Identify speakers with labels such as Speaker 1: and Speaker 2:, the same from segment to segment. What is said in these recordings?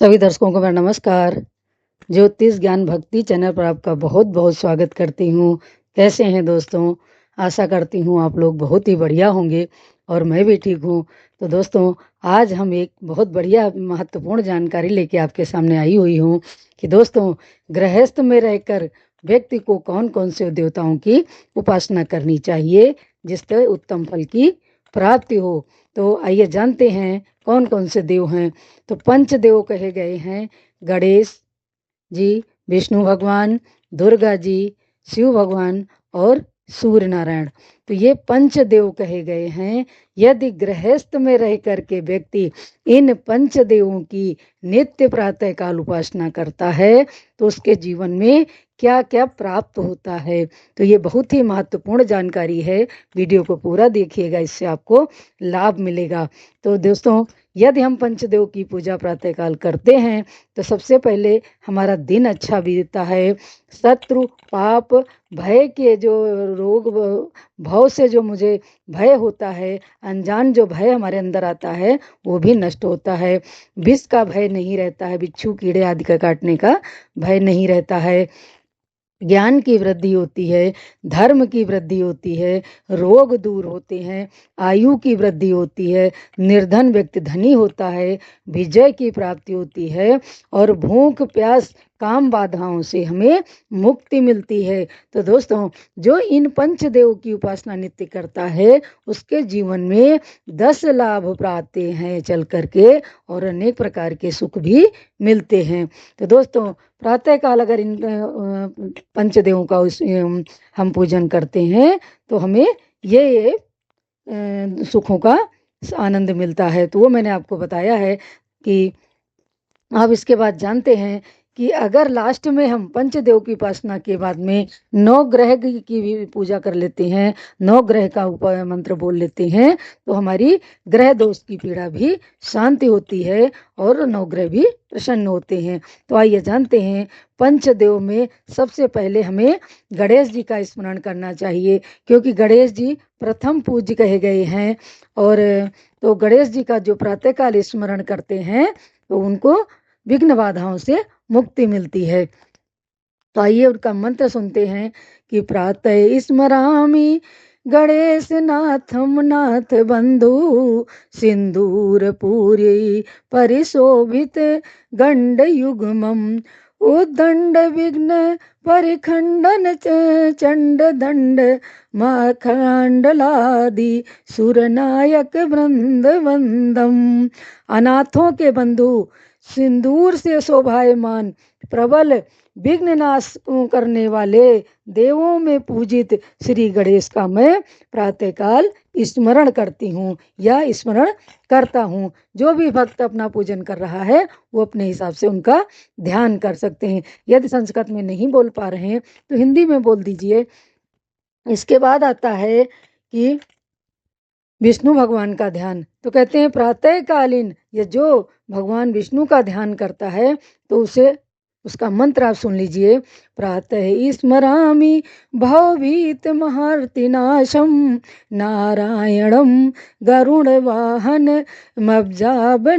Speaker 1: सभी दर्शकों को मेरा नमस्कार। ज्योतिष ज्ञान भक्ति चैनल पर आपका बहुत बहुत स्वागत करती हूँ। कैसे हैं दोस्तों? आशा करती हूँ आप लोग बहुत ही बढ़िया होंगे और मैं भी ठीक हूँ। तो दोस्तों, आज हम एक बहुत बढ़िया महत्वपूर्ण जानकारी लेके आपके सामने आई हुई हूँ कि दोस्तों, गृहस्थ में रहकर व्यक्ति को कौन कौन से देवताओं की उपासना करनी चाहिए जिससे उत्तम फल की प्राप्ति हो। तो आइए जानते हैं कौन कौन से देव हैं। तो पंचदेव कहे गए हैं गणेश जी, विष्णु भगवान, दुर्गा जी, शिव भगवान और सूर्य नारायण। तो ये पंचदेव कहे गए हैं। यदि गृहस्थ में रह करके व्यक्ति इन पंचदेवों की नित्य प्रातः काल उपासना करता है तो उसके जीवन में क्या क्या प्राप्त होता है। तो ये बहुत ही महत्वपूर्ण जानकारी है। वीडियो को पूरा देखिएगा, इससे आपको लाभ मिलेगा। तो दोस्तों, यदि हम पंचदेव की पूजा प्रातःकाल करते हैं तो सबसे पहले हमारा दिन अच्छा बीतता है। शत्रु, पाप, भय के जो रोग भव से जो मुझे भय होता है, अनजान जो भय हमारे अंदर आता है वो भी नष्ट होता है। विष का भय नहीं रहता है, बिच्छू कीड़े आदि का काटने का भय नहीं रहता है। ज्ञान की वृद्धि होती है, धर्म की वृद्धि होती है, रोग दूर होते हैं, आयु की वृद्धि होती है, निर्धन व्यक्ति धनी होता है, विजय की प्राप्ति होती है और भूख प्यास काम बाधाओं से हमें मुक्ति मिलती है। तो दोस्तों, जो इन पंचदेव की उपासना नित्य करता है उसके जीवन में 10 लाभ प्राप्त हैं चल करके और अनेक प्रकार के सुख भी मिलते हैं। तो दोस्तों, प्रातःकाल अगर इन पंचदेवों का हम पूजन करते हैं तो हमें ये सुखों का आनंद मिलता है। तो वो मैंने आपको बताया है कि अब इसके बाद जानते हैं कि अगर लास्ट में हम पंचदेव की उपासना के बाद में 9 ग्रह की भी पूजा कर लेते हैं, 9 ग्रह का मंत्र बोल लेते हैं तो हमारी ग्रह दोष की पीड़ा भी शांति होती है और 9 ग्रह भी प्रसन्न होते हैं। तो आइए जानते हैं, पंचदेव में सबसे पहले हमें गणेश जी का स्मरण करना चाहिए क्योंकि गणेश जी प्रथम पूज्य कहे गए हैं। और तो गणेश जी का जो प्रातःकाल स्मरण करते हैं तो उनको विघ्न बाधाओं से मुक्ति मिलती है। तो आइए उनका मंत्र सुनते हैं कि प्रातः स्मरामि गणेश नाथम नाथ बंधु सिंदूर पूरी परिशोभित गंड युग्मम उद्दंड विघ्न परिखंडन चंड दंड माखंडलादि सुरनायक वृंद वंदम। अनाथों के बंधु, सिंदूर से शोभायमान, प्रबल विघ्न नाश करने वाले, देवों में पूजित श्री गणेश का मैं प्रातःकाल स्मरण करती हूँ या स्मरण करता हूँ। जो भी भक्त अपना पूजन कर रहा है वो अपने हिसाब से उनका ध्यान कर सकते हैं। यदि संस्कृत में नहीं बोल पा रहे हैं तो हिंदी में बोल दीजिए। इसके बाद आता है कि विष्णु भगवान का ध्यान। तो कहते हैं प्रातःकालीन ये जो भगवान विष्णु का ध्यान करता है तो उसे उसका मंत्र आप सुन लीजिए। प्रातः स्मरामि भवभीत महर्तिनाशम नारायणम गरुड़ वाहन मब्जाबनाभम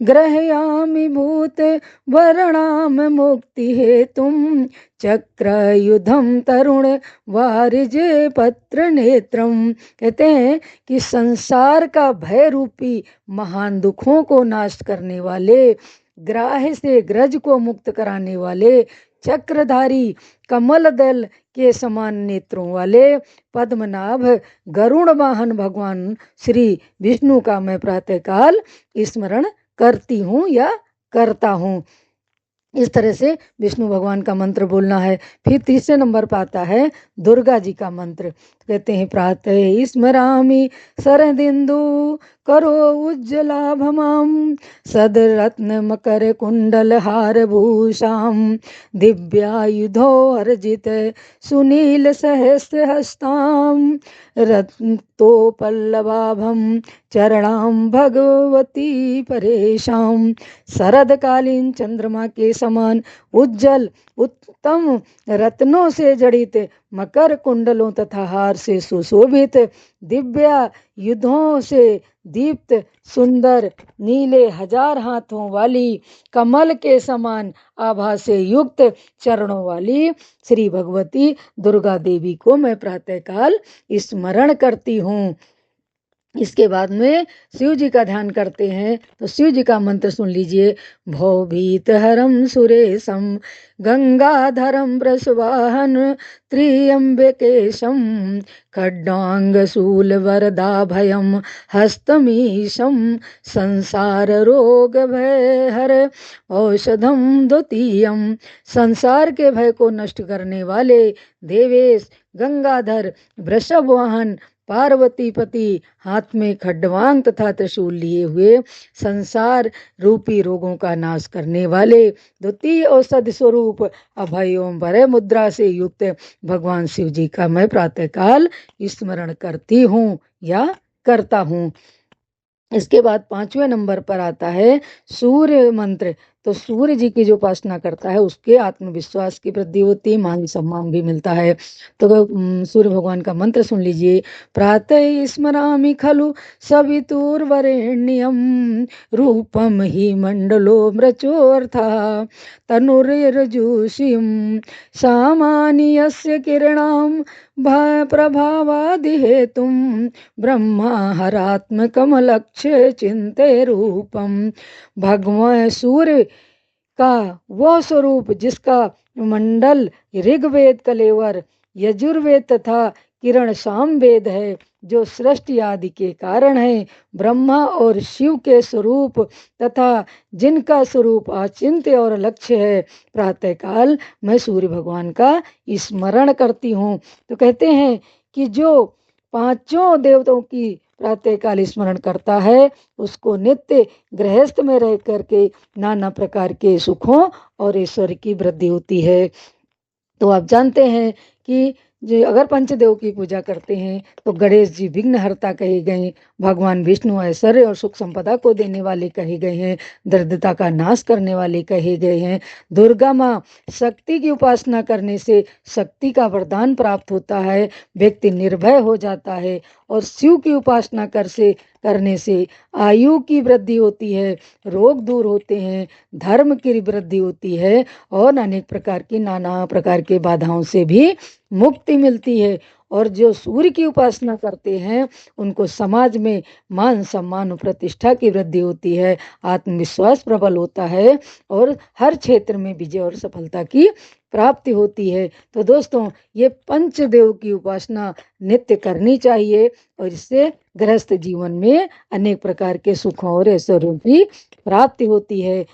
Speaker 1: ग्रहयामि भूत वर्णाम मुक्ति हेतुम चक्रयुधम तरुण वारिज पत्र नेत्रम। कहते हैं कि संसार का भय रूपी महान दुखों को नाश करने वाले, ग्राह से ग्रज को मुक्त कराने वाले, चक्रधारी कमल दल के समान नेत्रों वाले पद्मनाभ गरुड़ वाहन भगवान श्री विष्णु का मैं प्रातःकाल स्मरण करती हूँ या करता हूँ। इस तरह से विष्णु भगवान का मंत्र बोलना है। फिर तीसरे नंबर पर आता है दुर्गा जी का मंत्र। कहते हैं प्रातः स्मरामि शरदिंदु करो उज्ज्वलाभमाम सदरत्न मकर कुंडल हार भूषाम दिव्यायुधो अर्जित सुनील सहस्र हस्ताम रत्नोपल्लवाभम चरणाम भगवती परेशाम। शरदकालीन चंद्रमा के समान उज्जवल उत्तम रत्नों से जड़ित मकर कुंडलों तथा हार से सुशोभित, दिव्य युद्धों से दीप्त, सुंदर नीले 1000 हाथों वाली, कमल के समान आभा से युक्त चरणों वाली श्री भगवती दुर्गा देवी को मैं प्रातःकाल स्मरण करती हूँ। इसके बाद में शिव जी का ध्यान करते हैं तो शिव जी का मंत्र सुन लीजिए। भवभीत हरम सुरेशम गंगाधरम वृषवाहन त्र्यंबकेशम खड्डांग शूल वरदाभयम हस्तमीशम संसार रोग भय हर औषधम द्वितीयम। संसार के भय को नष्ट करने वाले देवेश गंगाधर वृषभ वाहन पार्वती पति, हाथ में खड्डवांग तथा त्रिशूल लिए हुए, संसार रूपी रोगों का नाश करने वाले, द्वितीय औषध स्वरूप अभय एवं भय मुद्रा से युक्त भगवान शिव जी का मैं प्रातःकाल स्मरण करती हूँ या करता हूँ। इसके बाद 5वें नंबर पर आता है सूर्य मंत्र। तो सूर्य जी की जो उपासना करता है उसके आत्मविश्वास की वृद्धि होती है, मान सम्मान भी मिलता है। तो सूर्य भगवान का मंत्र सुन लीजिए। प्रातः स्मरामि खलु सवितुर्वरेण्यम रूपम हि मंडलो मृचोर्था तनुर्यजुषिम सामान्यस्य किरणाम प्रभावादि हेतुम ब्रह्माहरात्मकम लक्ष्य चिंते रूपम। भगवान सूर्य का वह स्वरूप जिसका मंडल ऋग्वेद कलेवर यजुर्वेद तथा किरण सामवेद है, जो सृष्टि आदि के कारण है, ब्रह्मा और शिव के स्वरूप तथा जिनका स्वरूप अचिंत्य और लक्ष्य है, प्रातःकाल मैं सूर्य भगवान का स्मरण करती हूँ। तो कहते हैं कि जो 5 देवताओं की प्रातःकाल स्मरण करता है उसको नित्य गृहस्थ में रह करके नाना प्रकार के सुखों और ऐश्वर्य की वृद्धि होती है। तो आप जानते हैं कि जो अगर पंचदेव की पूजा करते हैं तो गणेश जी विघ्नहर्ता कहे गए, भगवान विष्णु ऐश्वर्य और सुख संपदा को देने वाले कहे गए हैं, दरिद्रता का नाश करने वाले कहे गए हैं। दुर्गा माँ शक्ति की उपासना करने से शक्ति का वरदान प्राप्त होता है, व्यक्ति निर्भय हो जाता है। और शिव की उपासना करने से आयु की वृद्धि होती है, रोग दूर होते हैं, धर्म की वृद्धि होती है और अनेक प्रकार की नाना प्रकार के बाधाओं से भी मुक्ति मिलती है। और जो सूर्य की उपासना करते हैं उनको समाज में मान सम्मान प्रतिष्ठा की वृद्धि होती है, आत्मविश्वास प्रबल होता है और हर क्षेत्र में विजय और सफलता की प्राप्ति होती है। तो दोस्तों ये पंचदेव की उपासना नित्य करनी चाहिए और इससे गृहस्थ जीवन में अनेक प्रकार के सुखों और ऐश्वर्यों की प्राप्ति होती है।